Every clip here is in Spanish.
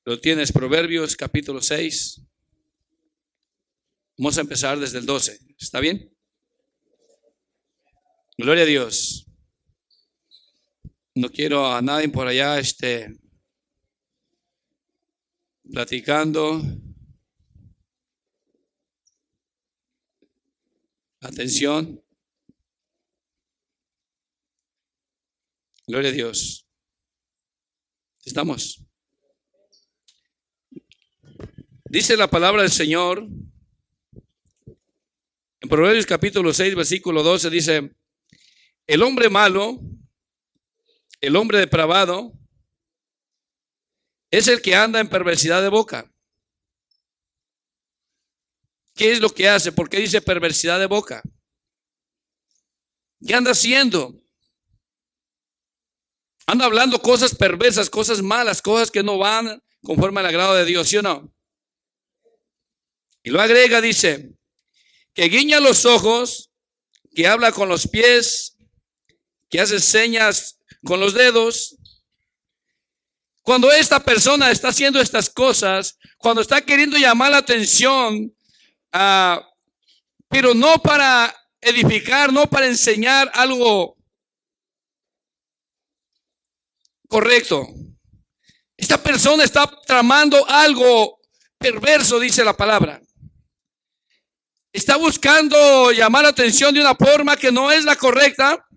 Lo tienes, Proverbios capítulo 6. Vamos a empezar desde el 12. ¿Está bien? Gloria a Dios. No quiero a nadie por allá platicando. Atención. Gloria a Dios. ¿Estamos? Dice la palabra del Señor en Proverbios capítulo 6, versículo 12, dice: el hombre malo, el hombre depravado, es el que anda en perversidad de boca. ¿Qué es lo que hace? ¿Por qué dice perversidad de boca? ¿Qué anda haciendo? Anda hablando cosas perversas, cosas malas, cosas que no van conforme al agrado de Dios, ¿sí o no? Y lo agrega, dice, que guiña los ojos, que habla con los pies, que hace señas con los dedos. Cuando esta persona está haciendo estas cosas, cuando está queriendo llamar la atención, pero no para edificar, no para enseñar algo correcto. Esta persona está tramando algo perverso, dice la palabra. Está buscando llamar la atención de una forma que no es la correcta,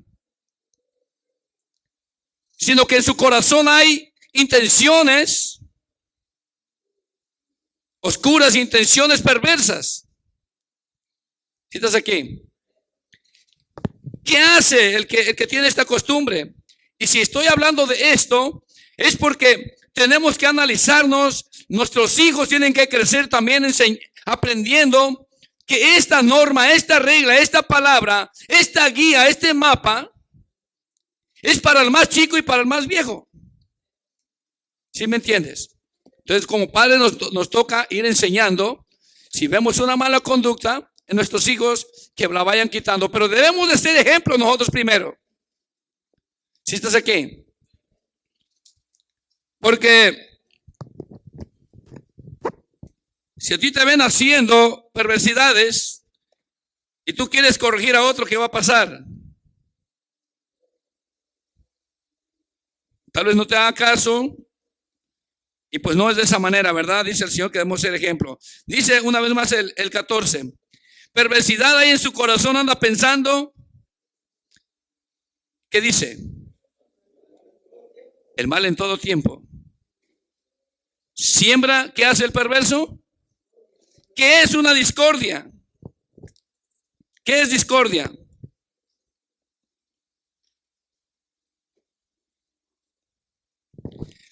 sino que en su corazón hay intenciones oscuras, intenciones perversas. ¿Sí estás aquí? ¿Qué hace el que tiene esta costumbre? Y si estoy hablando de esto, es porque tenemos que analizarnos. Nuestros hijos tienen que crecer también aprendiendo que esta norma, esta regla, esta palabra, esta guía, este mapa es para el más chico y para el más viejo. ¿Sí me entiendes? Entonces, como padres nos toca ir enseñando. Si vemos una mala conducta en nuestros hijos, que la vayan quitando. Pero debemos de ser ejemplo nosotros primero. ¿Sí estás aquí? Porque si a ti te ven haciendo perversidades y tú quieres corregir a otro, ¿qué va a pasar? Tal vez no te haga caso. Y pues no es de esa manera, ¿verdad? Dice el Señor que debemos ser ejemplo. Dice una vez más el 14. Perversidad hay en su corazón, anda pensando. ¿Qué dice? El mal en todo tiempo. Siembra, ¿qué hace el perverso? ¿Qué es una discordia? ¿Qué es discordia?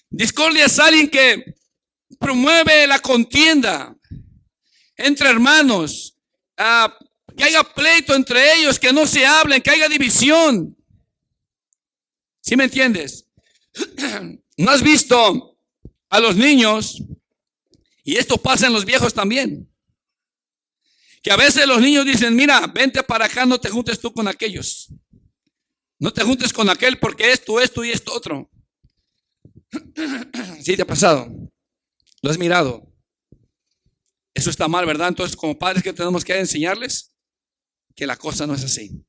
Discordia es alguien que promueve la contienda entre hermanos, que haya pleito entre ellos, que no se hablen, que haya división. ¿Sí me entiendes? ¿No has visto a los niños? Y esto pasa en los viejos también. Que a veces los niños dicen: mira, vente para acá, no te juntes tú con aquellos. No te juntes con aquel porque esto y esto otro. ¿Sí te ha pasado? ¿Lo has mirado? Eso está mal, ¿verdad? Entonces, como padres, ¿qué tenemos que enseñarles? Que la cosa no es así.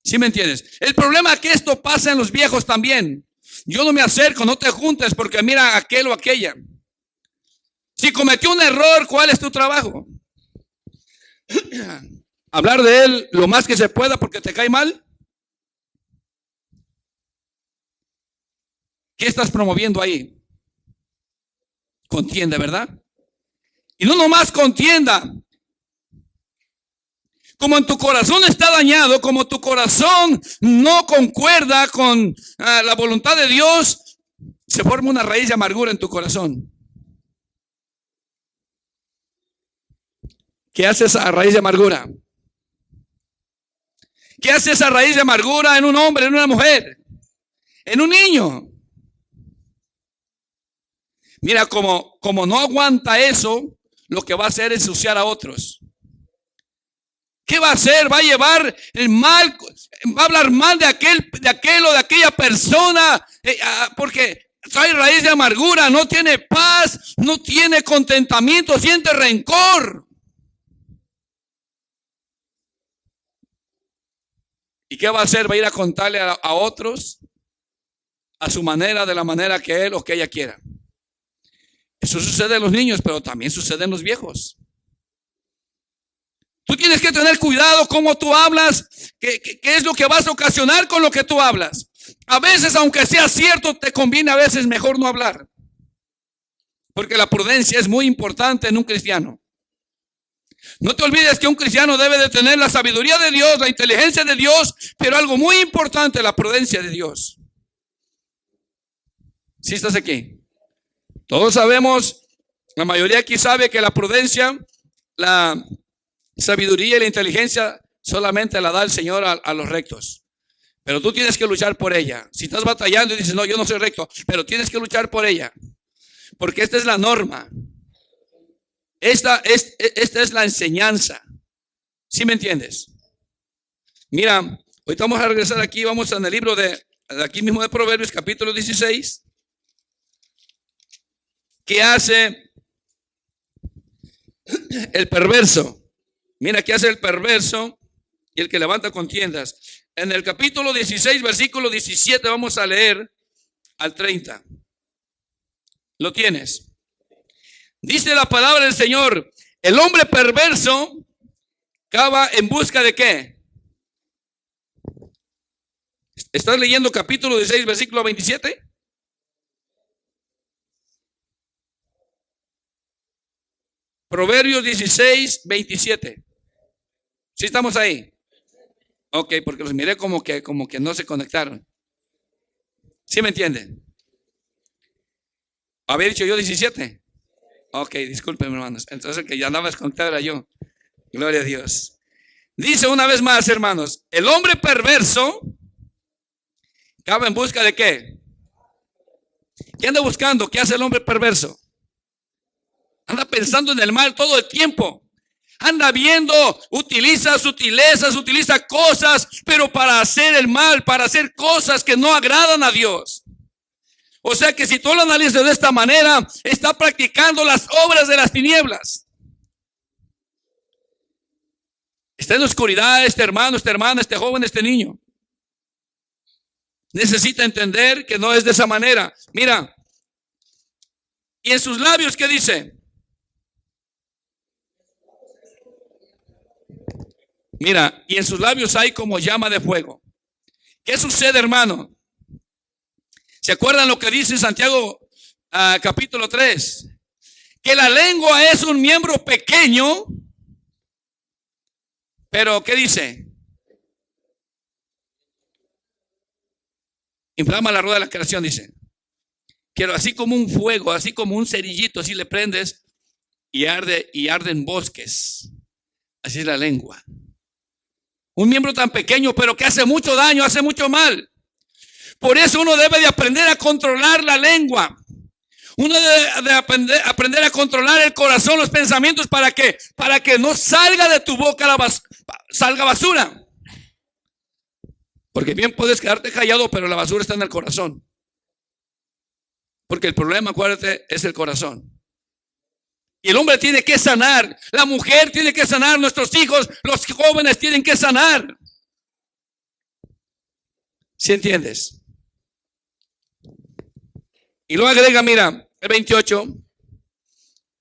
¿Sí me entiendes? El problema es que esto pasa en los viejos también. Yo no me acerco, no te juntes porque mira aquel o aquella. Si cometió un error, ¿cuál es tu trabajo? Hablar de él lo más que se pueda porque te cae mal. ¿Qué estás promoviendo ahí? Contienda, ¿verdad? Y no nomás contienda. Como en tu corazón está dañado, como tu corazón no concuerda con la voluntad de Dios, se forma una raíz de amargura en tu corazón. ¿Qué hace esa raíz de amargura? ¿Qué hace esa raíz de amargura en un hombre, en una mujer, en un niño? Mira, como no aguanta eso, lo que va a hacer es ensuciar a otros. ¿Qué va a hacer? Va a llevar el mal, va a hablar mal de aquel o de aquella persona, porque trae raíz de amargura, no tiene paz, no tiene contentamiento, siente rencor. ¿Y qué va a hacer? Va a ir a contarle a otros a su manera, de la manera que él o que ella quiera. Eso sucede en los niños, pero también sucede en los viejos. Tú tienes que tener cuidado cómo tú hablas, qué es lo que vas a ocasionar con lo que tú hablas. A veces, aunque sea cierto, te conviene a veces mejor no hablar. Porque la prudencia es muy importante en un cristiano. No te olvides que un cristiano debe de tener la sabiduría de Dios, la inteligencia de Dios, pero algo muy importante, la prudencia de Dios. ¿Sí estás aquí? Todos sabemos, la mayoría aquí sabe que la prudencia, la sabiduría y la inteligencia solamente la da el Señor a los rectos. Pero tú tienes que luchar por ella. Si estás batallando y dices, no, yo no soy recto, pero tienes que luchar por ella. Porque esta es la norma. Esta es la enseñanza. ¿Sí me entiendes? Mira, ahorita vamos a regresar aquí, vamos en el libro de aquí mismo de Proverbios, capítulo 16. ¿Qué hace el perverso? Mira, ¿qué hace el perverso y el que levanta contiendas? En el capítulo 16, versículo 17, vamos a leer al 30. ¿Lo tienes? Dice la palabra del Señor: el hombre perverso cava en busca de ¿qué? ¿Estás leyendo capítulo 16, versículo 27? Proverbios 16, 27. ¿Sí estamos ahí? Ok, porque los miré como que no se conectaron. ¿Sí me entienden? ¿Había dicho yo 17? Ok, disculpen, hermanos. Entonces el que ya andaba desconectado era yo. Gloria a Dios. Dice una vez más, hermanos: el hombre perverso cava en busca de ¿qué? ¿Qué anda buscando? ¿Qué hace el hombre perverso? Anda pensando en el mal todo el tiempo. Anda viendo, utiliza sutilezas, utiliza cosas, pero para hacer el mal, para hacer cosas que no agradan a Dios. O sea que si tú lo analizas de esta manera, está practicando las obras de las tinieblas. Está en la oscuridad este hermano, esta hermana, este joven, este niño. Necesita entender que no es de esa manera. Mira, y en sus labios, ¿qué dice? Mira, y en sus labios hay como llama de fuego. ¿Qué sucede, hermano? ¿Se acuerdan lo que dice Santiago capítulo 3? Que la lengua es un miembro pequeño, pero ¿qué dice? Inflama la rueda de la creación, dice. Quiero así como un fuego, así como un cerillito, así le prendes y arde en bosques. Así es la lengua. Un miembro tan pequeño, pero que hace mucho daño, hace mucho mal. Por eso uno debe de aprender a controlar la lengua. Uno debe de aprender a controlar el corazón, los pensamientos, para que no salga de tu boca salga basura. Porque bien puedes quedarte callado, pero la basura está en el corazón. Porque el problema, acuérdate, es el corazón. Y el hombre tiene que sanar, la mujer tiene que sanar, nuestros hijos, los jóvenes tienen que sanar. ¿Sí entiendes? Y luego agrega, mira, el 28.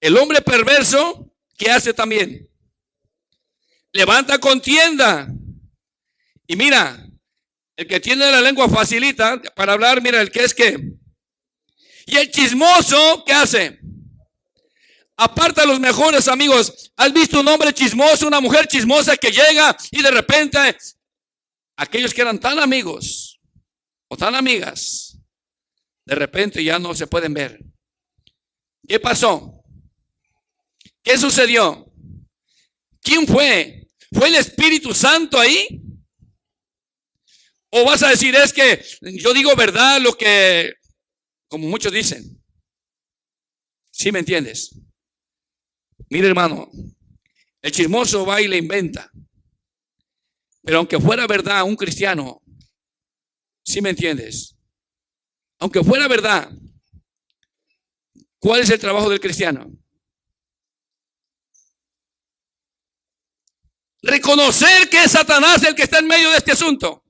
El hombre perverso, ¿qué hace también? Levanta contienda. Y mira, el que tiene la lengua facilita para hablar, mira, el que es que. Y el chismoso, ¿qué hace? Aparta a los mejores amigos. ¿Has visto un hombre chismoso, una mujer chismosa que llega y de repente aquellos que eran tan amigos o tan amigas, de repente ya no se pueden ver? ¿Qué pasó? ¿Qué sucedió? ¿Quién fue? ¿Fue el Espíritu Santo ahí? ¿O vas a decir, es que yo digo verdad lo que, como muchos dicen? ¿Sí me entiendes? Mire, hermano, el chismoso va y le inventa. Pero aunque fuera verdad, un cristiano, ¿sí me entiendes? Aunque fuera verdad, ¿Cuál es el trabajo del cristiano? Reconocer que es Satanás el que está en medio de este asunto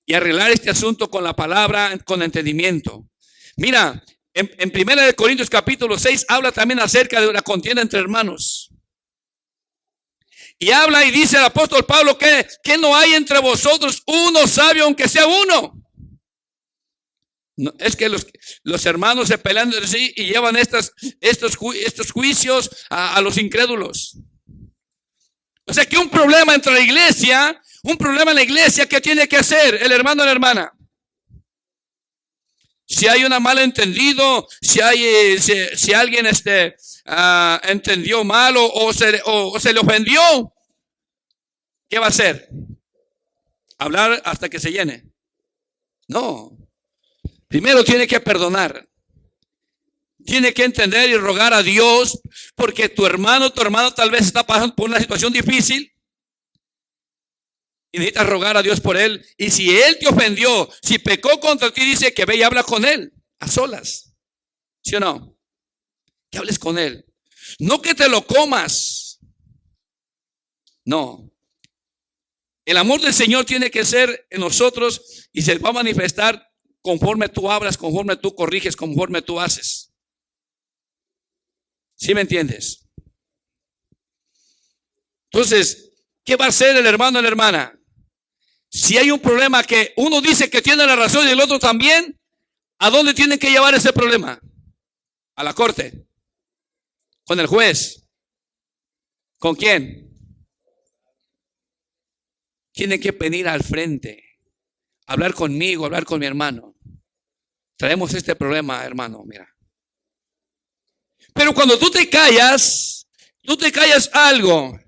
y arreglar este asunto con la palabra, con entendimiento. Mira, en 1 Corintios capítulo 6 habla también acerca de la contienda entre hermanos. Y habla y dice el apóstol Pablo que no hay entre vosotros uno sabio, aunque sea uno. No, es que los hermanos se pelean entre sí y llevan estos juicios a los incrédulos. O sea que un problema entre la iglesia, un problema en la iglesia, ¿qué tiene que hacer el hermano o la hermana? Si hay un malentendido, si alguien entendió mal o se le ofendió, ¿qué va a hacer? ¿Hablar hasta que se llene? No. Primero tiene que perdonar. Tiene que entender y rogar a Dios, porque tu hermano tal vez está pasando por una situación difícil y necesitas rogar a Dios por él. Y si él te ofendió, si pecó contra ti, dice que ve y habla con él a solas. ¿Sí o no? Que hables con él. No que te lo comas. No. El amor del Señor tiene que ser en nosotros y se va a manifestar conforme tú hablas, conforme tú corriges, conforme tú haces. ¿Sí me entiendes? Entonces, ¿qué va a hacer el hermano o la hermana? Si hay un problema que uno dice que tiene la razón y el otro también, ¿a dónde tienen que llevar ese problema? A la corte. ¿Con el juez? ¿Con quién? Tienen que venir al frente, hablar conmigo, hablar con mi hermano. Traemos este problema, hermano, mira. Pero cuando tú te callas algo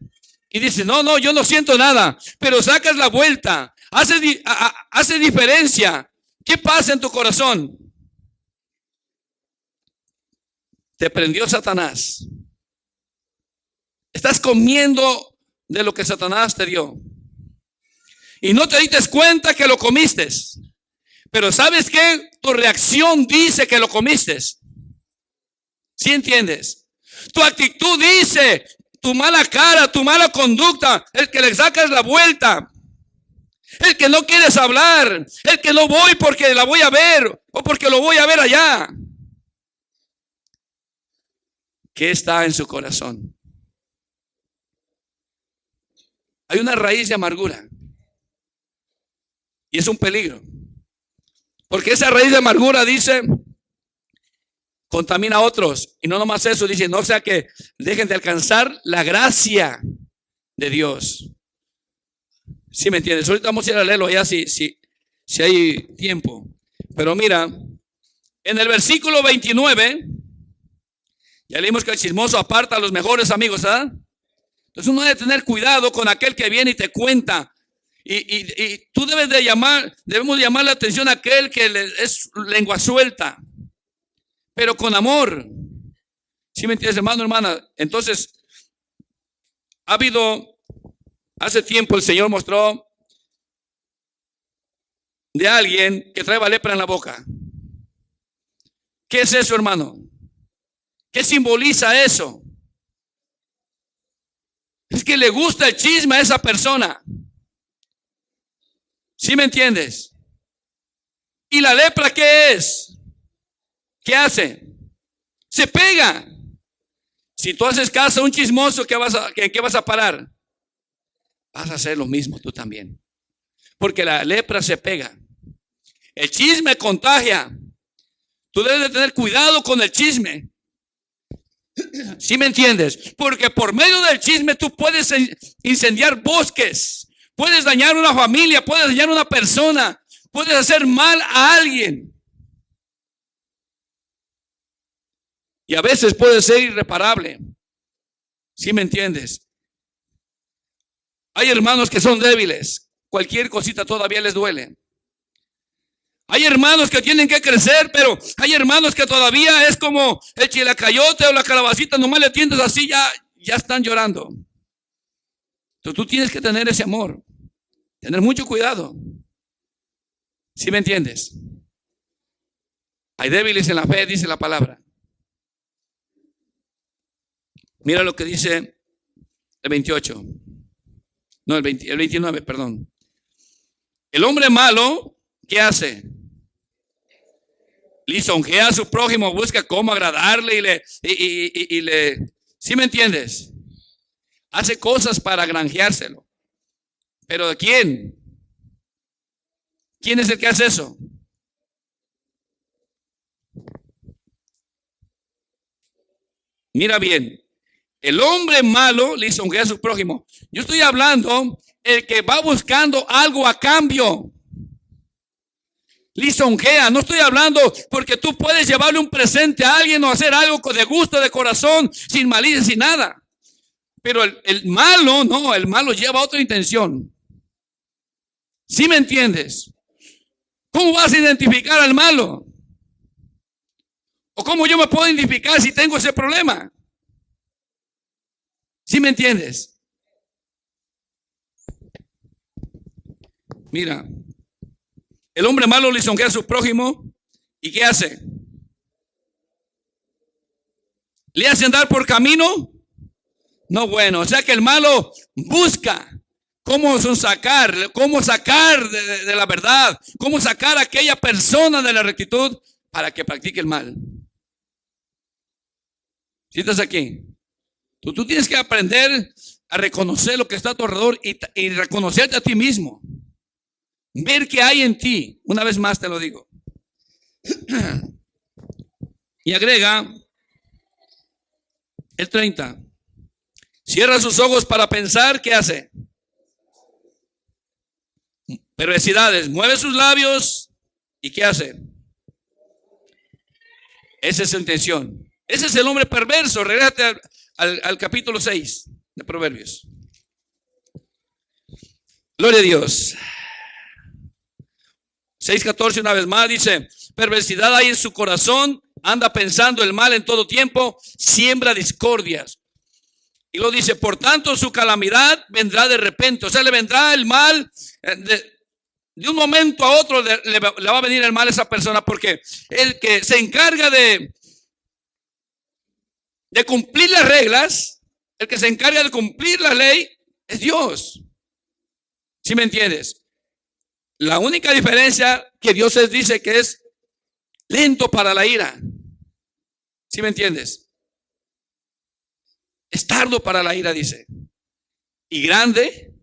y dices, no, yo no siento nada, pero sacas la vuelta, hace diferencia. ¿Qué pasa en tu corazón? Te prendió Satanás. Estás comiendo de lo que Satanás te dio. Y no te diste cuenta que lo comiste. Pero ¿sabes qué? Tu reacción dice que lo comiste. ¿Sí entiendes? Tu actitud dice, tu mala cara, tu mala conducta, el que le sacas la vuelta, el que no quieres hablar, el que no voy porque la voy a ver o porque lo voy a ver allá. ¿Qué está en su corazón? Hay una raíz de amargura y es un peligro, porque esa raíz de amargura dice, contamina a otros. Y no nomás eso, dice, no sea que dejen de alcanzar la gracia de Dios. ¿Sí me entiendes? Ahorita vamos a ir a leerlo ya si hay tiempo. Pero mira, en el versículo 29, ya leímos que el chismoso aparta a los mejores amigos, ¿ah? Entonces uno debe tener cuidado con aquel que viene y te cuenta. Y tú debemos llamar la atención a aquel que es lengua suelta, pero con amor. ¿Sí me entiendes, hermano, hermana? Entonces, hace tiempo el Señor mostró de alguien que trae lepra en la boca. ¿Qué es eso, hermano? ¿Qué simboliza eso? Es que le gusta el chisme a esa persona. ¿Sí me entiendes? ¿Y la lepra qué es? ¿Qué hace? Se pega. Si tú haces caso a un chismoso, ¿en qué vas a parar? Vas a hacer lo mismo tú también. Porque la lepra se pega. El chisme contagia. Tú debes de tener cuidado con el chisme. ¿Sí me entiendes? Porque por medio del chisme tú puedes incendiar bosques, puedes dañar una familia, puedes dañar una persona, puedes hacer mal a alguien. Y a veces puede ser irreparable. ¿Sí me entiendes? Hay hermanos que son débiles. Cualquier cosita todavía les duele. Hay hermanos que tienen que crecer, pero hay hermanos que todavía es como el chilacayote o la calabacita, nomás le tiendes así, ya están llorando. Entonces tú tienes que tener ese amor, tener mucho cuidado. ¿Sí me entiendes? Hay débiles en la fe, dice la palabra. Mira lo que dice el 28. No, el 29, perdón. El hombre malo, ¿qué hace? Lisonjea a su prójimo, busca cómo agradarle y le, ¿sí me entiendes? Hace cosas para granjeárselo. ¿Pero de quién? ¿Quién es el que hace eso? Mira bien, el hombre malo lisonjea a su prójimo. Yo estoy hablando el que va buscando algo a cambio. Lisonjea, no estoy hablando porque tú puedes llevarle un presente a alguien o hacer algo de gusto, de corazón, sin malicia, sin nada. Pero el malo, no, el malo lleva otra intención. ¿Sí me entiendes? ¿Cómo vas a identificar al malo? ¿O cómo yo me puedo identificar si tengo ese problema? ¿Sí me entiendes? Mira, el hombre malo lisonjea a su prójimo ¿y qué hace? ¿Le hace andar por camino? No bueno, o sea que el malo busca cómo sacar de la verdad, cómo sacar a aquella persona de la rectitud para que practique el mal. ¿Sí estás aquí? Tú tienes que aprender a reconocer lo que está a tu alrededor y reconocerte a ti mismo. Ver qué hay en ti. Una vez más te lo digo. Y agrega el 30. Cierra sus ojos para pensar, ¿qué hace? Perversidades. Mueve sus labios ¿y qué hace? Esa es su intención. Ese es el hombre perverso. Regrésate al capítulo 6 de Proverbios. Gloria a Dios. 6:14 una vez más dice: perversidad hay en su corazón, anda pensando el mal en todo tiempo, siembra discordias. Y lo dice: por tanto su calamidad vendrá de repente. O sea, le vendrá el mal de un momento a otro, le va a venir el mal a esa persona, porque el que se encarga de cumplir las reglas, el que se encarga de cumplir la ley es Dios. ¿Sí me entiendes? La única diferencia que Dios dice que es lento para la ira. ¿Sí me entiendes? Es tardo para la ira, dice. Y grande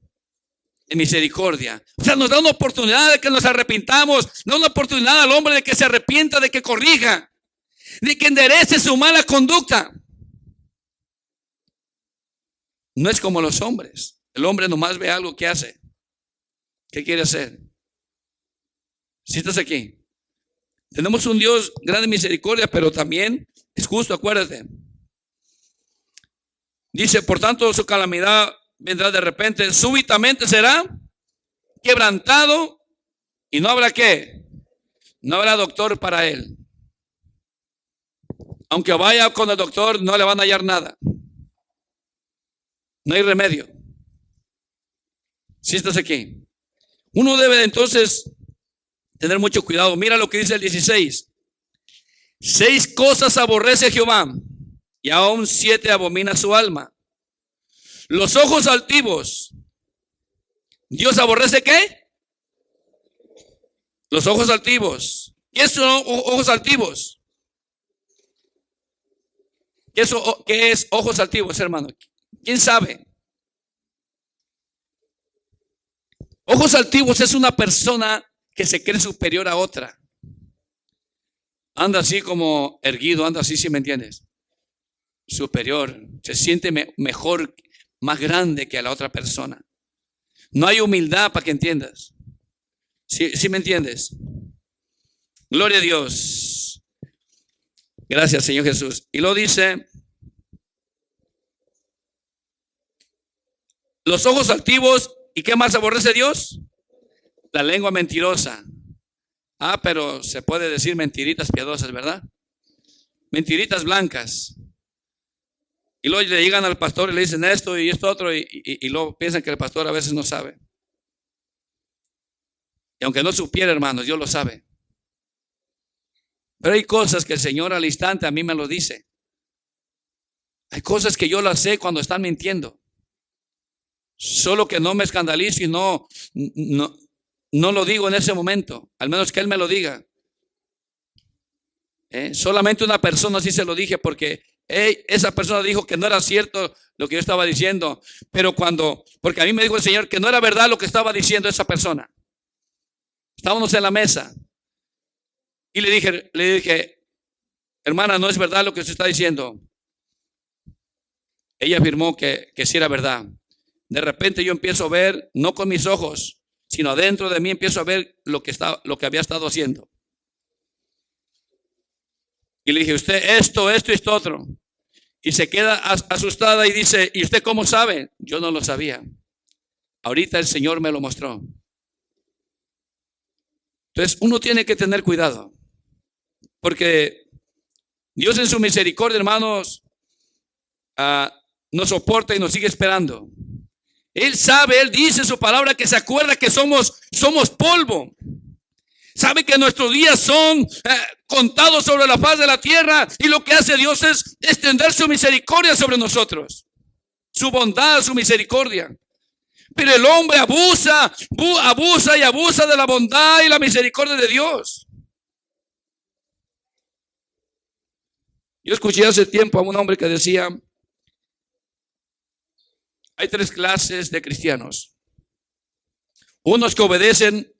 en misericordia. O sea, nos da una oportunidad de que nos arrepintamos. Nos da una oportunidad al hombre de que se arrepienta, de que corrija, de que enderece su mala conducta. No es como los hombres. El hombre nomás ve algo que hace. ¿Qué quiere hacer? Si estás aquí, tenemos un Dios grande en misericordia, pero también es justo, acuérdate. Dice: por tanto su calamidad vendrá de repente, súbitamente será quebrantado y no habrá ¿qué? No habrá doctor para él. Aunque vaya con el doctor, no le van a hallar nada. No hay remedio. Si estás aquí, uno debe entonces tener mucho cuidado. Mira lo que dice el 16. 6 cosas aborrece Jehová, y aún 7 abomina su alma: los ojos altivos. ¿Dios aborrece qué? Los ojos altivos. ¿Qué son ojos altivos? ¿Qué es ojos altivos, hermano? ¿Quién sabe? Ojos altivos es una persona que se cree superior a otra. Anda así como erguido, anda así, si me entiendes. Superior, se siente mejor, más grande que a la otra persona. No hay humildad, para que entiendas. ¿Sí me entiendes? Gloria a Dios. Gracias, Señor Jesús. Y lo dice: los ojos altivos. ¿Y qué más aborrece Dios? La lengua mentirosa. Pero se puede decir mentiritas piadosas, ¿verdad? Mentiritas blancas. Y luego le llegan al pastor y le dicen esto y esto otro, y luego piensan que el pastor a veces no sabe. Y aunque no supiera, hermanos, Dios lo sabe. Pero hay cosas que el Señor al instante a mí me lo dice. Hay cosas que yo las sé cuando están mintiendo. Solo que no me escandalizo y no lo digo en ese momento, al menos que Él me lo diga. Solamente una persona sí se lo dije porque esa persona dijo que no era cierto lo que yo estaba diciendo, pero porque a mí me dijo el Señor que no era verdad lo que estaba diciendo esa persona. Estábamos en la mesa y le dije, hermana, no es verdad lo que usted está diciendo. Ella afirmó que sí era verdad. De repente yo empiezo a ver, no con mis ojos, sino adentro de mí empiezo a ver lo que había estado haciendo. Y le dije, usted esto y esto otro. Y se queda asustada y dice, ¿y usted cómo sabe? Yo no lo sabía. Ahorita el Señor me lo mostró. Entonces uno tiene que tener cuidado. Porque Dios en su misericordia, hermanos, nos soporta y nos sigue esperando. Él sabe, Él dice en su palabra que se acuerda que somos polvo. Sabe que nuestros días son contados sobre la faz de la tierra y lo que hace Dios es extender su misericordia sobre nosotros. Su bondad, su misericordia. Pero el hombre abusa de la bondad y la misericordia de Dios. Yo escuché hace tiempo a un hombre que decía, hay 3 clases de cristianos. Unos que obedecen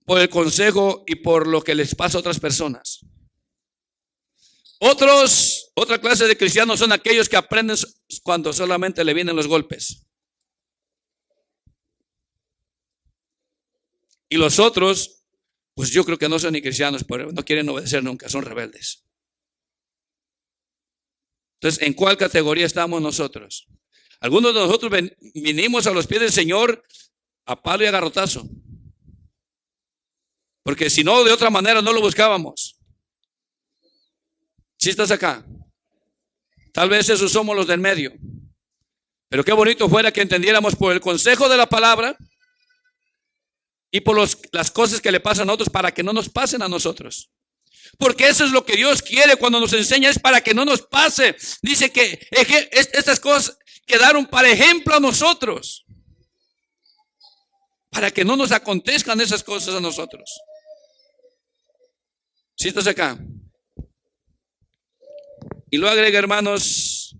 por el consejo y por lo que les pasa a otras personas. Otra clase de cristianos son aquellos que aprenden cuando solamente le vienen los golpes. Y los otros, pues yo creo que no son ni cristianos, pero no quieren obedecer nunca, son rebeldes. Entonces, ¿en cuál categoría estamos nosotros? Algunos de nosotros vinimos a los pies del Señor a palo y a garrotazo. Porque si no, de otra manera no lo buscábamos. Si estás acá, tal vez esos somos los del medio. Pero qué bonito fuera que entendiéramos por el consejo de la palabra y por las cosas que le pasan a otros para que no nos pasen a nosotros. Porque eso es lo que Dios quiere cuando nos enseña, es para que no nos pase. Dice que estas cosas quedaron para ejemplo a nosotros, para que no nos acontezcan esas cosas a nosotros. ¿Sí estás acá? Y lo agrega, hermanos,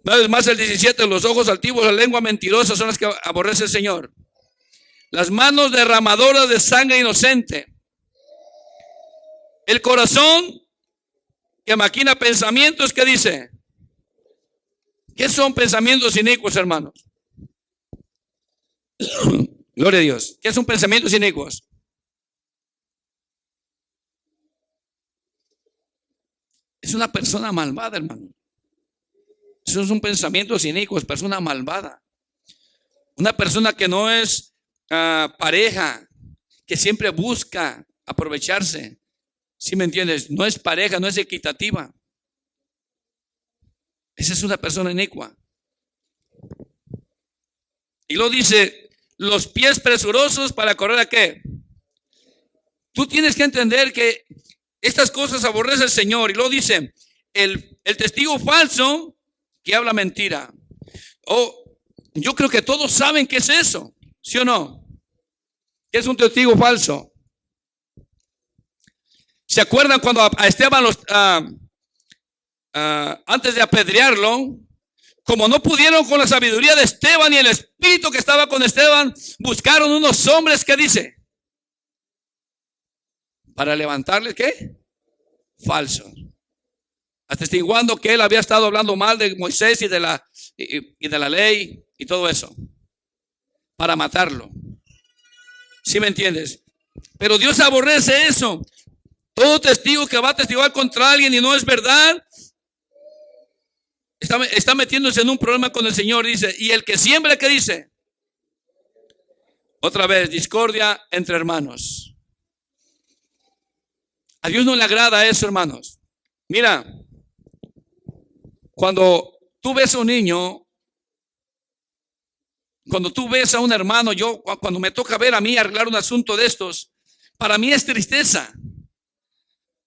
una vez más el 17, los ojos altivos, la lengua mentirosa son las que aborrece el Señor. Las manos derramadoras de sangre inocente. El corazón que maquina pensamientos, ¿qué dice? ¿Qué son pensamientos inicuos, hermanos? Gloria a Dios. ¿Qué son pensamientos inicuos? Es una persona malvada, hermano. Esos son pensamientos inicuos, persona malvada. Una persona que no es pareja, que siempre busca aprovecharse. ¿Sí me entiendes? No es pareja, no es equitativa. Esa es una persona inicua. Y lo dice, los pies presurosos para correr ¿a qué? Tú tienes que entender que estas cosas aborrece el Señor. Y lo dice, el testigo falso que habla mentira. Yo creo que todos saben qué es eso, ¿sí o no? ¿Qué es un testigo falso? ¿Se acuerdan cuando a Esteban antes de apedrearlo, como no pudieron con la sabiduría de Esteban y el espíritu que estaba con Esteban, buscaron unos hombres, ¿qué dice? Para levantarles, ¿qué? Falsos. Atestiguando que él había estado hablando mal de Moisés y de la ley y todo eso. Para matarlo. ¿Sí me entiendes? Pero Dios aborrece eso. Todo testigo que va a testiguar contra alguien y no es verdad, está metiéndose en un problema con el Señor. Dice, y el que siembra, ¿qué dice? Otra vez, discordia entre hermanos. A Dios no le agrada eso, hermanos. Mira, cuando tú ves a un niño, cuando tú ves a un hermano, cuando me toca ver a mí arreglar un asunto de estos, para mí es tristeza.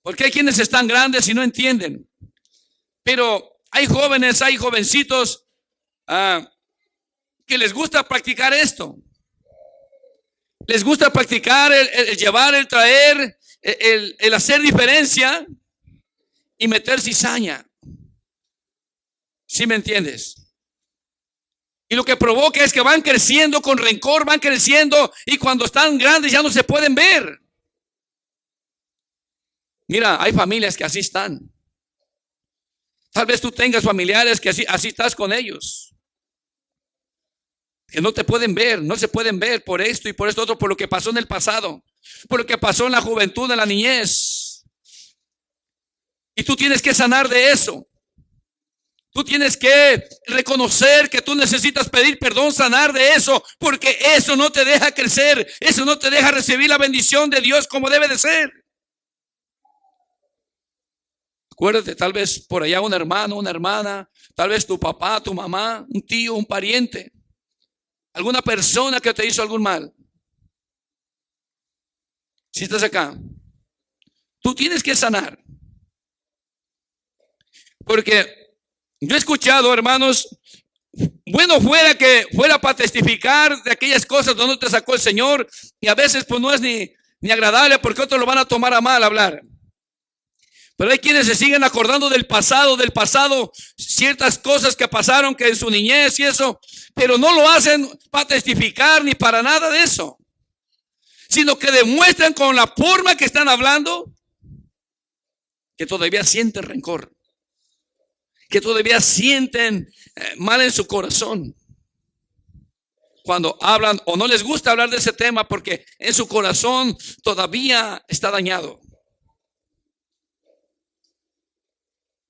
Porque hay quienes están grandes y no entienden. Pero hay jóvenes, hay jovencitos que les gusta practicar esto. Les gusta practicar el llevar, el traer, el hacer diferencia y meter cizaña. ¿Sí me entiendes? Y lo que provoca es que van creciendo con rencor, van creciendo y cuando están grandes ya no se pueden ver. Mira, hay familias que así están. Tal vez tú tengas familiares que así estás con ellos. Que no te pueden ver, no se pueden ver por esto y por esto otro, por lo que pasó en el pasado, por lo que pasó en la juventud, en la niñez. Y tú tienes que sanar de eso. Tú tienes que reconocer que tú necesitas pedir perdón, sanar de eso, porque eso no te deja crecer, eso no te deja recibir la bendición de Dios como debe de ser. Acuérdate, tal vez por allá un hermano, una hermana, tal vez tu papá, tu mamá, un tío, un pariente, alguna persona que te hizo algún mal. Si estás acá, tú tienes que sanar. Porque yo he escuchado, hermanos, bueno fuera que fuera para testificar de aquellas cosas donde te sacó el Señor, y a veces pues no es ni agradable porque otros lo van a tomar a mal hablar. Pero hay quienes se siguen acordando del pasado, ciertas cosas que pasaron que en su niñez y eso, pero no lo hacen para testificar ni para nada de eso, sino que demuestran con la forma que están hablando que todavía sienten rencor, que todavía sienten mal en su corazón. Cuando hablan o no les gusta hablar de ese tema porque en su corazón todavía está dañado.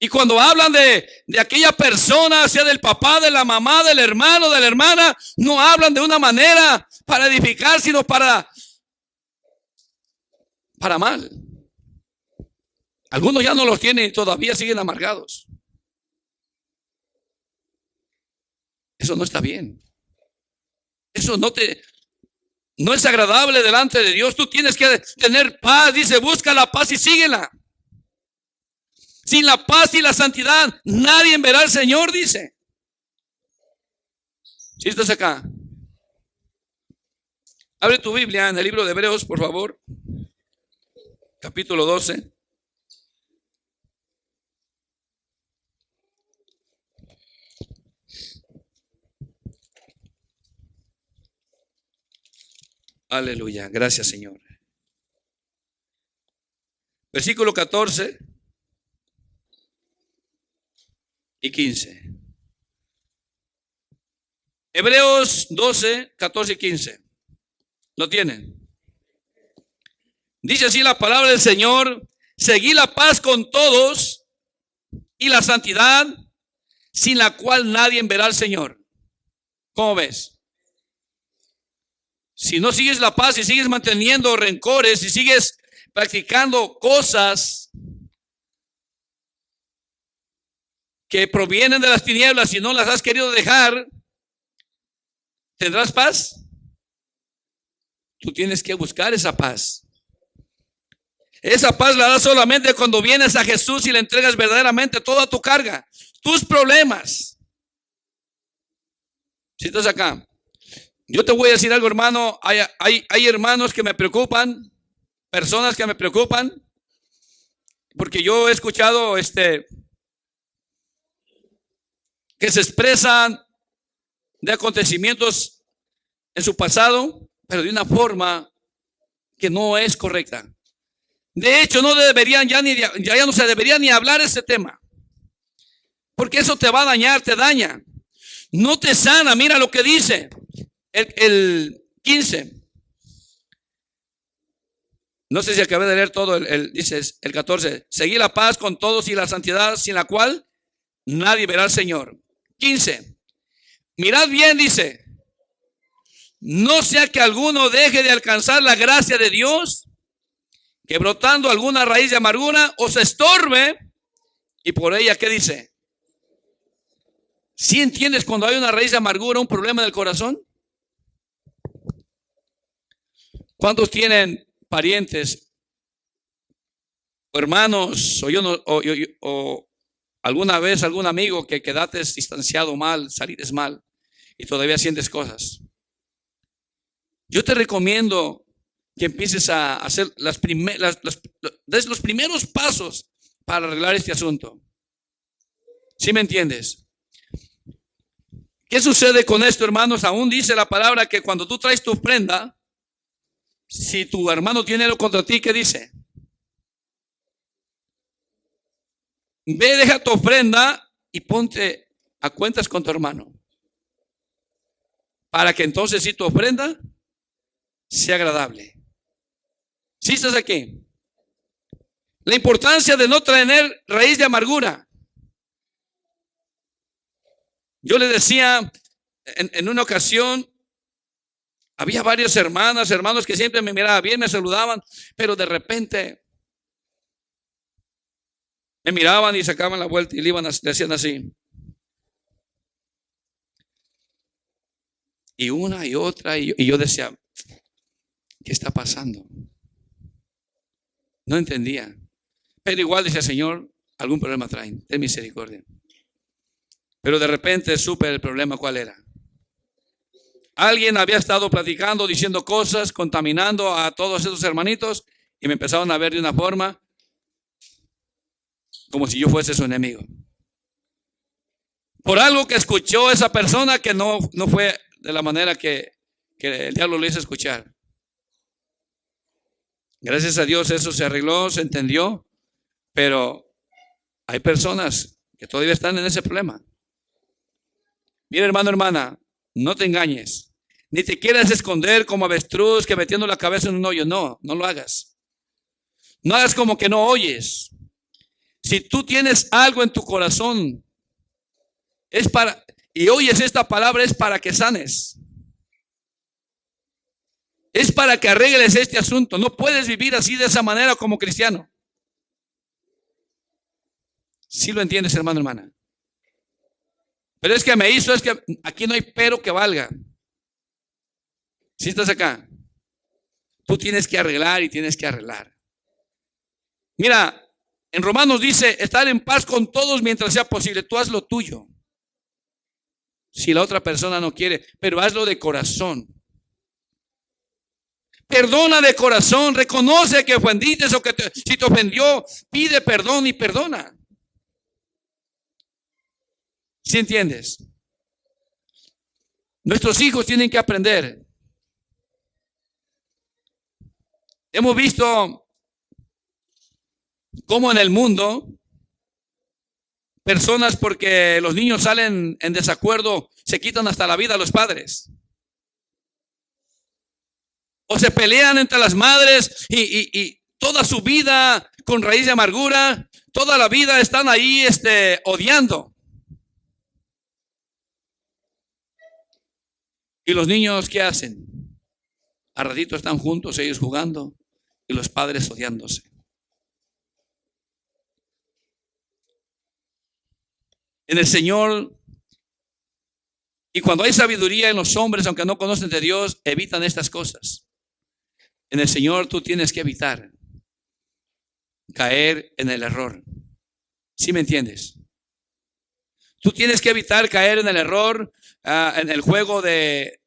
Y cuando hablan de aquella persona, sea del papá, de la mamá, del hermano, de la hermana, no hablan de una manera para edificar, sino para mal. Algunos ya no los tienen y todavía siguen amargados. Eso no está bien. Eso no es agradable delante de Dios. Tú tienes que tener paz. Dice, busca la paz y síguela. Sin la paz y la santidad, nadie verá al Señor, dice. Si estás acá, abre tu Biblia en el libro de Hebreos, por favor. Capítulo 12. Aleluya, gracias Señor. Versículo 14 y 15. Hebreos 12, 14 y 15. ¿Lo tienen? Dice así la palabra del Señor: seguid la paz con todos y la santidad, sin la cual nadie verá al Señor. ¿Cómo ves? Si no sigues la paz y sigues manteniendo rencores y sigues practicando cosas que provienen de las tinieblas y no las has querido dejar, ¿tendrás paz? Tú tienes que buscar esa paz. Esa paz la das solamente cuando vienes a Jesús y le entregas verdaderamente toda tu carga, tus problemas. Si estás acá, yo te voy a decir algo, hermano. Hay hermanos que me preocupan, personas que me preocupan, porque yo he escuchado que se expresan de acontecimientos en su pasado, pero de una forma que no es correcta. De hecho, no deberían ya no se debería ni hablar ese tema, porque eso te va a dañar, te daña, no te sana. Mira lo que dice el 15. No sé si acabé de leer todo. Dice el 14: seguid la paz con todos y la santidad, sin la cual nadie verá al Señor. 15. Mirad bien, dice, no sea que alguno deje de alcanzar la gracia de Dios, que brotando alguna raíz de amargura os estorbe, y por ella, ¿qué dice? ¿Sí entiendes cuando hay una raíz de amargura, un problema del corazón? ¿Cuántos tienen parientes o hermanos o yo no, o alguna vez algún amigo que quedaste distanciado mal, saliste mal y todavía sientes cosas? Yo te recomiendo que empieces a hacer des los primeros pasos para arreglar este asunto. ¿Sí me entiendes? ¿Qué sucede con esto, hermanos? Aún dice la palabra que cuando tú traes tu ofrenda, si tu hermano tiene algo contra ti, ¿qué dice? Ve, deja tu ofrenda y ponte a cuentas con tu hermano. Para que entonces si tu ofrenda sea agradable. ¿Sí estás aquí? La importancia de no tener raíz de amargura. Yo le decía en una ocasión, había varias hermanos que siempre me miraban bien, me saludaban, pero de repente me miraban y sacaban la vuelta y le hacían así. Y una y otra, y yo decía, ¿qué está pasando? No entendía. Pero igual decía, Señor, algún problema traen, ten misericordia. Pero de repente supe el problema cuál era. Alguien había estado platicando, diciendo cosas, contaminando a todos esos hermanitos y me empezaron a ver de una forma como si yo fuese su enemigo. Por algo que escuchó esa persona que no fue de la manera que el diablo le hizo escuchar. Gracias a Dios eso se arregló, se entendió, pero hay personas que todavía están en ese problema. Mira, hermano, hermana, no te engañes, ni te quieras esconder como avestruz que metiendo la cabeza en un hoyo. No lo hagas. No hagas como que no oyes. Si tú tienes algo en tu corazón, y oyes esta palabra, es para que sanes. Es para que arregles este asunto. No puedes vivir así de esa manera como cristiano. ¿Sí lo entiendes, hermano, hermana? Pero es que es que aquí no hay pero que valga. Si estás acá, tú tienes que arreglar y tienes que arreglar. Mira, en Romanos dice, estar en paz con todos mientras sea posible. Tú haz lo tuyo. Si la otra persona no quiere, pero hazlo de corazón. Perdona de corazón, reconoce que ofendiste o que si te ofendió, pide perdón y perdona. ¿Sí entiendes? Nuestros hijos tienen que aprender. Hemos visto cómo en el mundo personas, porque los niños salen en desacuerdo, se quitan hasta la vida a los padres. O se pelean entre las madres y toda su vida con raíz de amargura, toda la vida están ahí odiando. ¿Y los niños qué hacen? A ratito están juntos ellos jugando y los padres odiándose. En el Señor, y cuando hay sabiduría en los hombres, aunque no conocen de Dios, evitan estas cosas. En el Señor tú tienes que evitar caer en el error. ¿Sí me entiendes? Tú tienes que evitar caer en el error, en el juego de...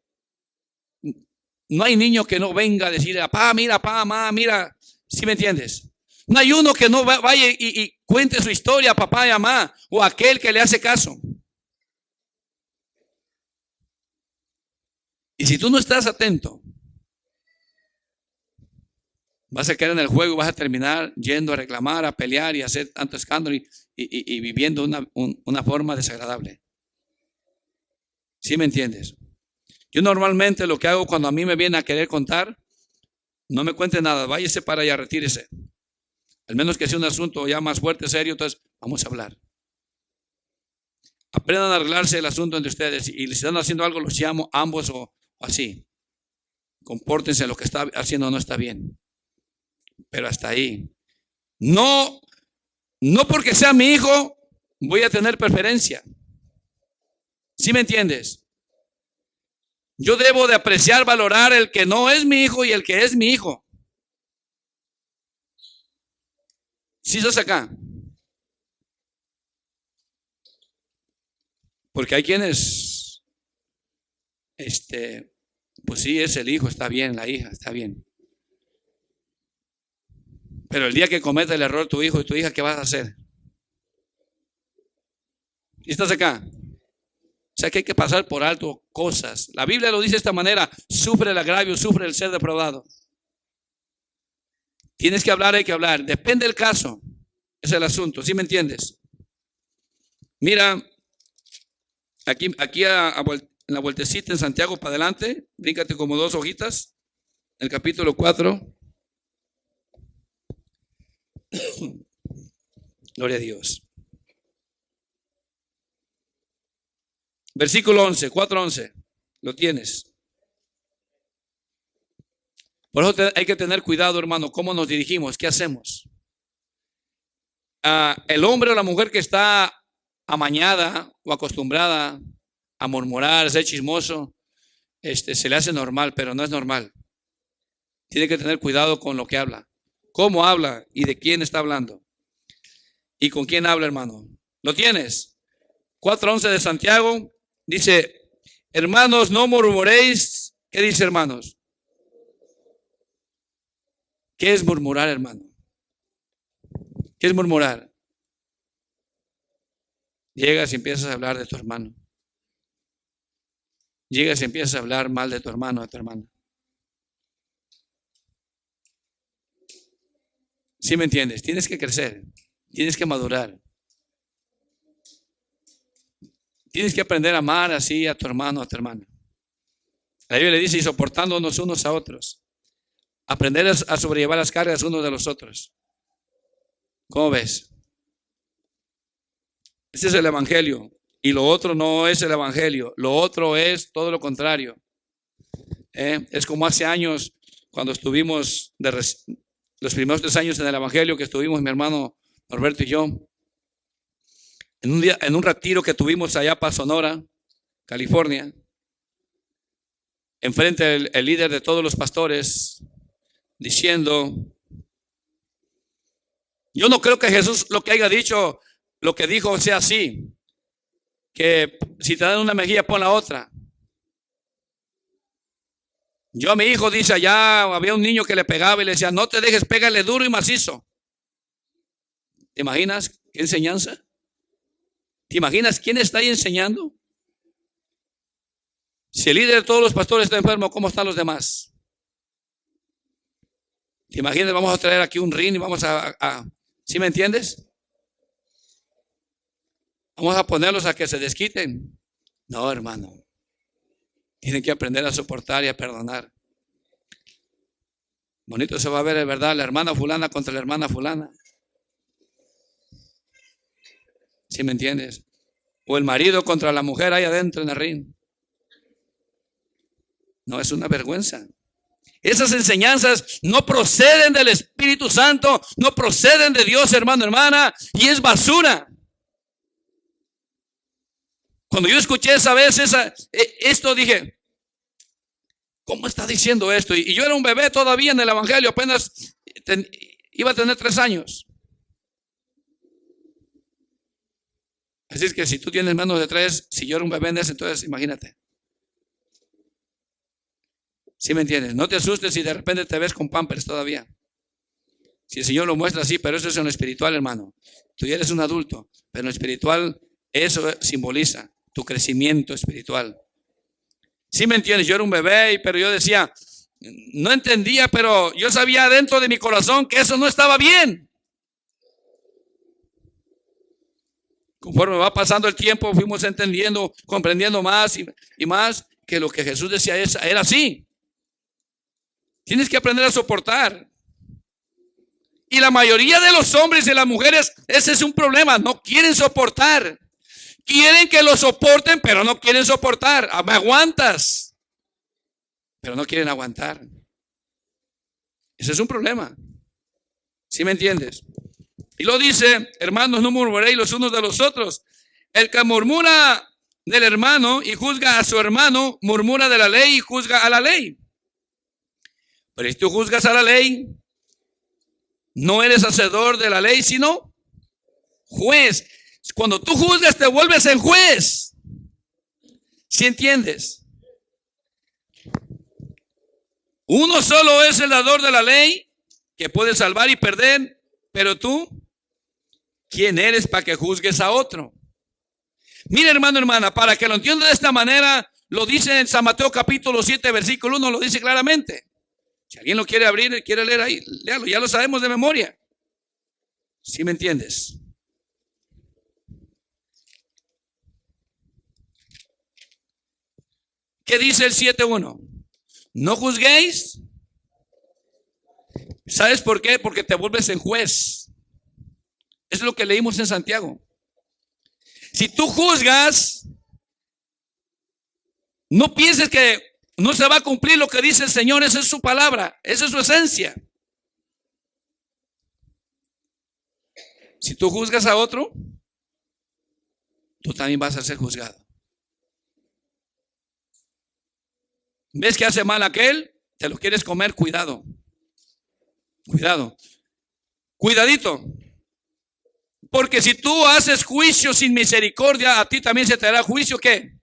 No hay niño que no venga a decir, papá, mira, papá, mamá, mira. ¿Sí me entiendes? No hay uno que no vaya y cuente su historia a papá y a mamá, o a aquel que le hace caso. Y si tú no estás atento, vas a caer en el juego y vas a terminar yendo a reclamar, a pelear y a hacer tanto escándalo y viviendo una forma desagradable. ¿Sí me entiendes? Yo normalmente lo que hago cuando a mí me viene a querer contar, no me cuente nada, váyase para allá, retírese. Al menos que sea un asunto ya más fuerte, serio, entonces vamos a hablar. Aprendan a arreglarse el asunto entre ustedes y si están haciendo algo, los llamo ambos o así. Compórtense, lo que está haciendo no está bien. Pero hasta ahí. No porque sea mi hijo, voy a tener preferencia. ¿Sí me entiendes? Yo debo de apreciar, valorar el que no es mi hijo y el que es mi hijo. Si estás acá. Porque hay quienes, pues sí, es el hijo, está bien, la hija, está bien. Pero el día que cometa el error tu hijo y tu hija, ¿qué vas a hacer? ¿Y estás acá? O sea que hay que pasar por alto cosas. La Biblia lo dice de esta manera: sufre el agravio, sufre el ser defraudado. Tienes que hablar, hay que hablar. Depende del caso. Es el asunto, ¿sí me entiendes? Mira, aquí en la vueltecita en Santiago para adelante, bríncate como 2 hojitas, el capítulo 4. Gloria a Dios. Versículo 11, 4:11. Lo tienes. Por eso hay que tener cuidado, hermano, cómo nos dirigimos, qué hacemos. El hombre o la mujer que está amañada o acostumbrada a murmurar, a ser chismoso, se le hace normal, pero no es normal. Tiene que tener cuidado con lo que habla, cómo habla y de quién está hablando. ¿Y con quién habla, hermano? ¿Lo tienes? 4:11 de Santiago dice: hermanos, no murmuréis. ¿Qué dice, hermanos? ¿Qué es murmurar, hermano? ¿Qué es murmurar? Llegas y empiezas a hablar de tu hermano. Llegas y empiezas a hablar mal de tu hermano, de tu hermana. ¿Sí me entiendes? Tienes que crecer. Tienes que madurar. Tienes que aprender a amar así a tu hermano, a tu hermana. La Biblia le dice: y soportándonos unos a otros. Aprender a sobrellevar las cargas unos de los otros. ¿Cómo ves? Este es el evangelio. Y lo otro no es el evangelio. Lo otro es todo lo contrario. Es como hace años, cuando estuvimos los primeros 3 años en el evangelio, que estuvimos mi hermano Norberto y yo, en un retiro que tuvimos allá para Sonora, California. Enfrente el líder de todos los pastores, diciendo: yo no creo que Jesús lo que haya dicho, lo que dijo sea así, que si te dan una mejilla pon la otra. Yo a mi hijo, dice, allá había un niño que le pegaba y le decía: no te dejes, pégale duro y macizo. ¿Te imaginas qué enseñanza? ¿Te imaginas quién está ahí enseñando? Si el líder de todos los pastores está enfermo, ¿cómo están los demás? ¿Te imaginas? Vamos a traer aquí un ring y vamos ¿sí me entiendes? Vamos a ponerlos a que se desquiten. No, hermano. Tienen que aprender a soportar y a perdonar. Bonito se va a ver, ¿verdad? La hermana fulana contra la hermana fulana. ¿Sí me entiendes? O el marido contra la mujer ahí adentro en el ring. No, es una vergüenza. Esas enseñanzas no proceden del Espíritu Santo, no proceden de Dios, hermano, hermana, y es basura. Cuando yo escuché esa vez esto, dije: ¿cómo está diciendo esto? Y yo era un bebé todavía en el evangelio, apenas iba a tener 3 años. Así es que si tú tienes menos de 3, si yo era un bebé en ese entonces, imagínate. ¿Sí me entiendes? No te asustes si de repente te ves con Pampers todavía. Si el Señor lo muestra así, pero eso es en lo espiritual, hermano. Tú ya eres un adulto, pero en lo espiritual eso simboliza tu crecimiento espiritual. ¿Sí me entiendes? Yo era un bebé, pero yo decía, no entendía, pero yo sabía dentro de mi corazón que eso no estaba bien. Conforme va pasando el tiempo, fuimos entendiendo, comprendiendo más y más que lo que Jesús decía era así. Tienes que aprender a soportar. Y la mayoría de los hombres y las mujeres, ese es un problema, no quieren soportar. Quieren que lo soporten, pero no quieren soportar. Me aguantas, pero no quieren aguantar. Ese es un problema. ¿Sí me entiendes? Y lo dice: hermanos, no murmuréis los unos de los otros. El que murmura del hermano y juzga a su hermano, murmura de la ley y juzga a la ley. Pero si tú juzgas a la ley, No eres hacedor de la ley, sino juez. Cuando tú juzgas, te vuelves en juez. ¿Sí entiendes? Uno solo es el dador de la ley, que puede salvar y perder. Pero tú, ¿quién eres para que juzgues a otro? Mira, hermano, hermana, para que lo entienda de esta manera, lo dice en San Mateo capítulo 7, versículo 1, lo dice claramente. Si alguien lo quiere abrir, quiere leer ahí, léalo, ya lo sabemos de memoria. ¿Sí me entiendes? ¿Qué dice el 7:1? No juzguéis. ¿Sabes por qué? Porque te vuelves en juez. Es lo que leímos en Santiago. Si tú juzgas, no pienses que no se va a cumplir lo que dice el Señor. Esa es su palabra, esa es su esencia. Si tú juzgas a otro, tú también vas a ser juzgado. ¿Ves que hace mal aquel? Te lo quieres comer, cuidado. Cuidado. Cuidadito. Porque si tú haces juicio sin misericordia, a ti también se te dará juicio. ¿Qué?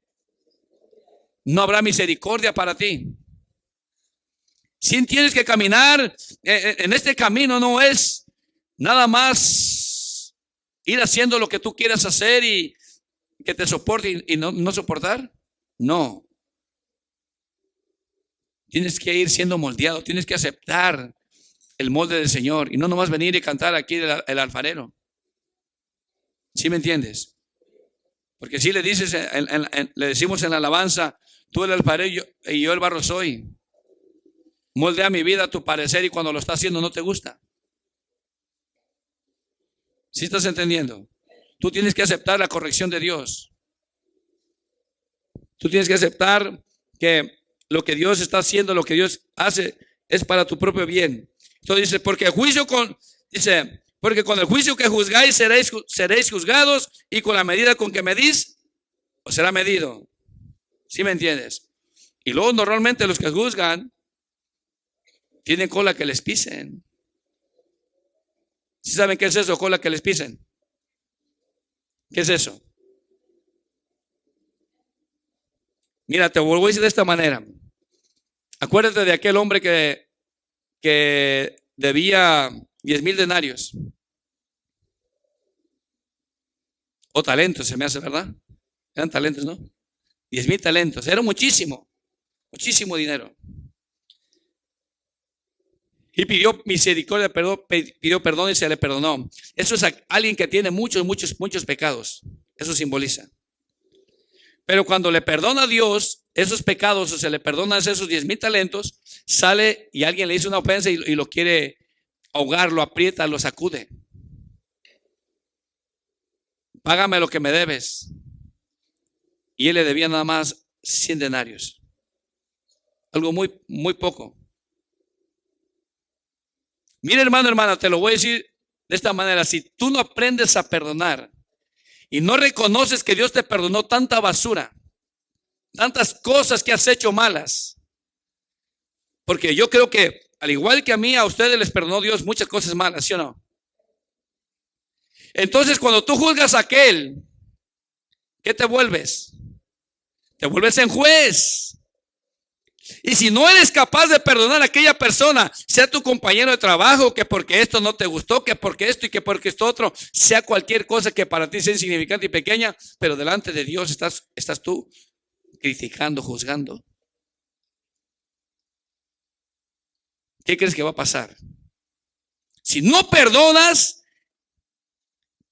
No habrá misericordia para ti. Si tienes que caminar en este camino, no es nada más ir haciendo lo que tú quieras hacer y que te soporte y no soportar. No. Tienes que ir siendo moldeado, tienes que aceptar el molde del Señor y no nomás venir y cantar aquí el alfarero. ¿Sí me entiendes? Porque si le dices, le decimos en la alabanza, tú el alfarero y yo el barro soy. Moldea mi vida a tu parecer y cuando lo estás haciendo no te gusta. ¿Sí estás entendiendo? Tú tienes que aceptar la corrección de Dios. Tú tienes que aceptar que lo que Dios está haciendo, lo que Dios hace es para tu propio bien. Entonces dice, porque con el juicio que juzgáis seréis juzgados y con la medida con que medís os será medido. ¿Sí me entiendes? Y luego normalmente los que juzgan tienen cola que les pisen. ¿Sí saben qué es eso, cola que les pisen? ¿Qué es eso? Mira, te vuelvo a decir de esta manera. Acuérdate de aquel hombre que debía 10,000 denarios. O talentos, se me hace, ¿verdad? Eran talentos, ¿no? 10,000 talentos. Era muchísimo, muchísimo dinero. Y pidió misericordia, pidió perdón y se le perdonó. Eso es alguien que tiene muchos pecados. Eso simboliza. Pero cuando le perdona a Dios esos pecados o se le perdonan esos 10,000 talentos, sale y alguien le hizo una ofensa y lo quiere ahogar, lo aprieta, lo sacude. Págame lo que me debes. Y él le debía nada más 100 denarios. Algo muy, muy poco. Mira, hermano, hermana, te lo voy a decir de esta manera. Si tú no aprendes a perdonar y no reconoces que Dios te perdonó tanta basura, tantas cosas que has hecho malas, porque yo creo que al igual que a mí, a ustedes les perdonó Dios muchas cosas malas, ¿sí o no? Entonces cuando tú juzgas a aquel, ¿qué te vuelves? Te vuelves en juez. Y si no eres capaz de perdonar a aquella persona, sea tu compañero de trabajo, que porque esto no te gustó, que porque esto y que porque esto otro, sea cualquier cosa que para ti sea insignificante y pequeña, pero delante de Dios estás tú criticando, juzgando. ¿Qué crees que va a pasar? Si no perdonas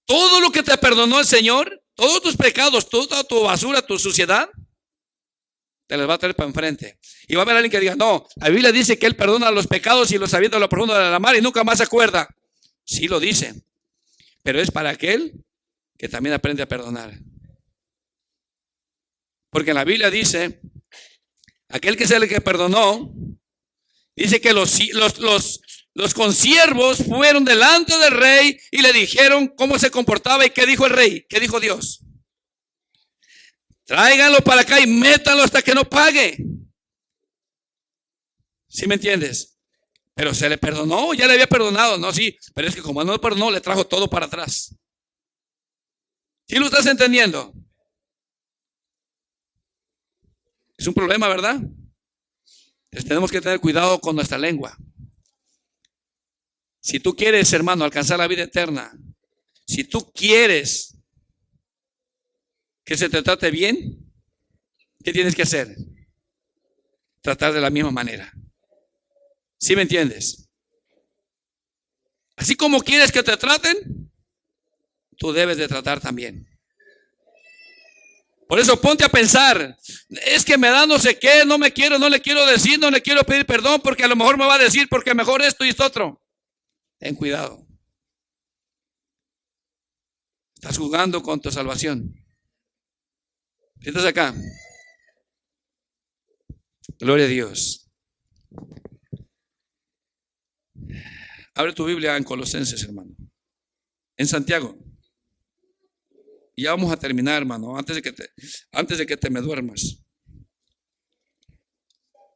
todo lo que te perdonó el Señor, todos tus pecados, toda tu basura, tu suciedad, te las va a traer para enfrente. Y va a haber alguien que diga, no, la Biblia dice que Él perdona los pecados y los avienta a lo profundo de la mar y nunca más se acuerda. Sí lo dice, pero es para aquel que también aprende a perdonar. Porque en la Biblia dice, aquel que es el que perdonó, dice que los consiervos fueron delante del rey y le dijeron cómo se comportaba y qué dijo el rey, qué dijo Dios. Tráiganlo para acá y métanlo hasta que no pague. ¿Sí me entiendes? Pero se le perdonó, ya le había perdonado. No, sí, pero es que como no le perdonó, le trajo todo para atrás. ¿Sí lo estás entendiendo? Es un problema, ¿verdad? Entonces tenemos que tener cuidado con nuestra lengua. Si tú quieres, hermano, alcanzar la vida eterna, si tú quieres que se te trate bien, ¿qué tienes que hacer? Tratar de la misma manera. ¿Sí me entiendes? Así como quieres que te traten, tú debes de tratar también. Por eso ponte a pensar, es que me da no sé qué, no me quiero, no le quiero decir, no le quiero pedir perdón porque a lo mejor me va a decir porque mejor esto y esto otro. Ten cuidado. Estás jugando con tu salvación. ¿Estás acá? Gloria a Dios. Abre tu Biblia en Colosenses, hermano. En Santiago. Y ya vamos a terminar, hermano, antes de que te me duermas.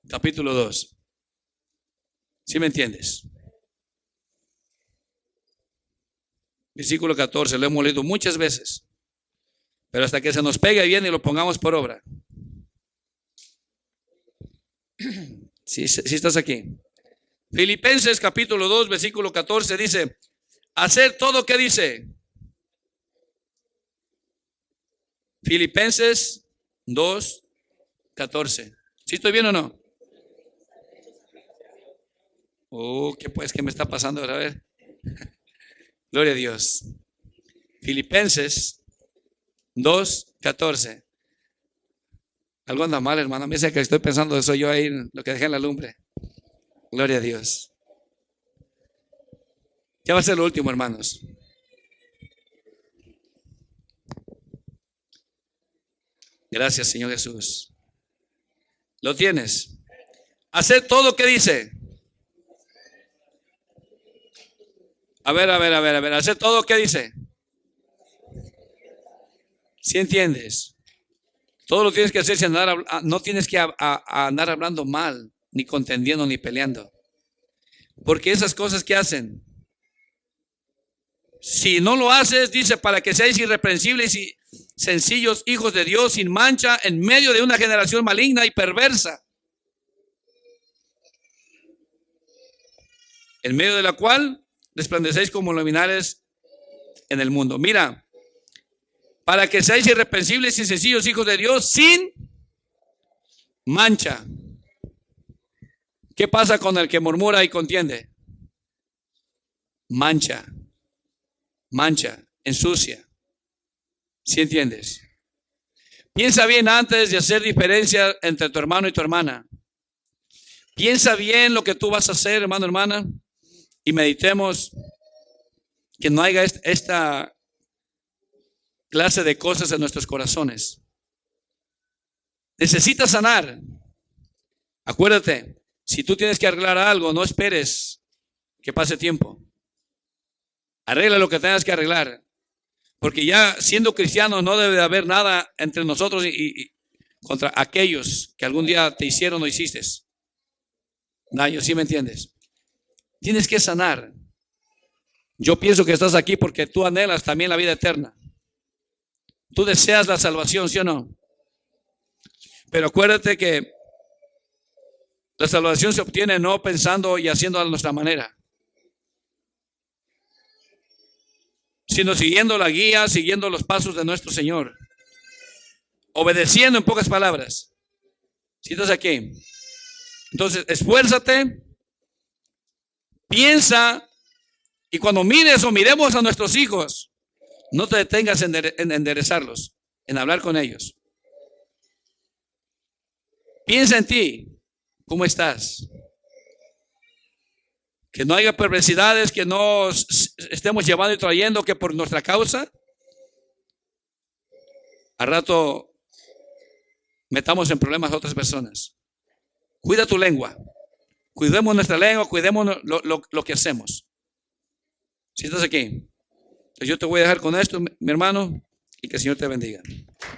Capítulo 2. ¿Sí me entiendes? Versículo 14, lo hemos leído muchas veces. Pero hasta que se nos pegue bien y lo pongamos por obra. Si estás aquí. Filipenses capítulo 2, versículo 14 dice, hacer todo, ¿qué dice? Filipenses 2, 14. ¿Sí estoy bien o no? Oh, ¿qué pues? ¿Qué me está pasando? A ver. Gloria a Dios. Filipenses 2, 14. Algo anda mal, hermano. Me dice que estoy pensando eso yo ahí, lo que dejé en la lumbre. Gloria a Dios. Ya va a ser lo último, hermanos. Gracias, Señor Jesús. ¿Lo tienes? Hacer todo, ¿qué dice? A ver. Hacer todo, ¿qué dice? ¿Sí entiendes? Todo lo tienes que hacer sin andar, no tienes que andar hablando mal, ni contendiendo, ni peleando. Porque esas cosas que hacen, si no lo haces, dice, para que seáis irreprensibles y sencillos hijos de Dios, sin mancha, en medio de una generación maligna y perversa, en medio de la cual resplandecéis como luminares en el mundo. Mira, para que seáis irreprensibles y sencillos hijos de Dios, sin mancha. ¿Qué pasa con el que murmura y contiende? Mancha, ensucia. ¿Sí entiendes? Piensa bien antes de hacer diferencia entre tu hermano y tu hermana. Piensa bien lo que tú vas a hacer, hermano, hermana, y meditemos que no haya esta clase de cosas en nuestros corazones. Necesitas sanar. Acuérdate, si tú tienes que arreglar algo, no esperes que pase tiempo. Arregla lo que tengas que arreglar. Porque ya siendo cristianos no debe de haber nada entre nosotros y contra aquellos que algún día te hicieron o hiciste daño. ¿Sí me entiendes? Tienes que sanar. Yo pienso que estás aquí porque tú anhelas también la vida eterna. Tú deseas la salvación, ¿sí o no? Pero acuérdate que la salvación se obtiene no pensando y haciendo a nuestra manera, sino siguiendo la guía, siguiendo los pasos de nuestro Señor, obedeciendo, en pocas palabras. Si estás aquí, entonces esfuérzate, piensa, y cuando mires o miremos a nuestros hijos, no te detengas en enderezarlos, en hablar con ellos. Piensa en ti, ¿cómo estás? Que no haya perversidades que nos estemos llevando y trayendo, que por nuestra causa al rato metamos en problemas a otras personas. Cuida tu lengua. Cuidemos nuestra lengua, cuidemos lo que hacemos. Si estás aquí, pues yo te voy a dejar con esto, mi hermano, y que el Señor te bendiga.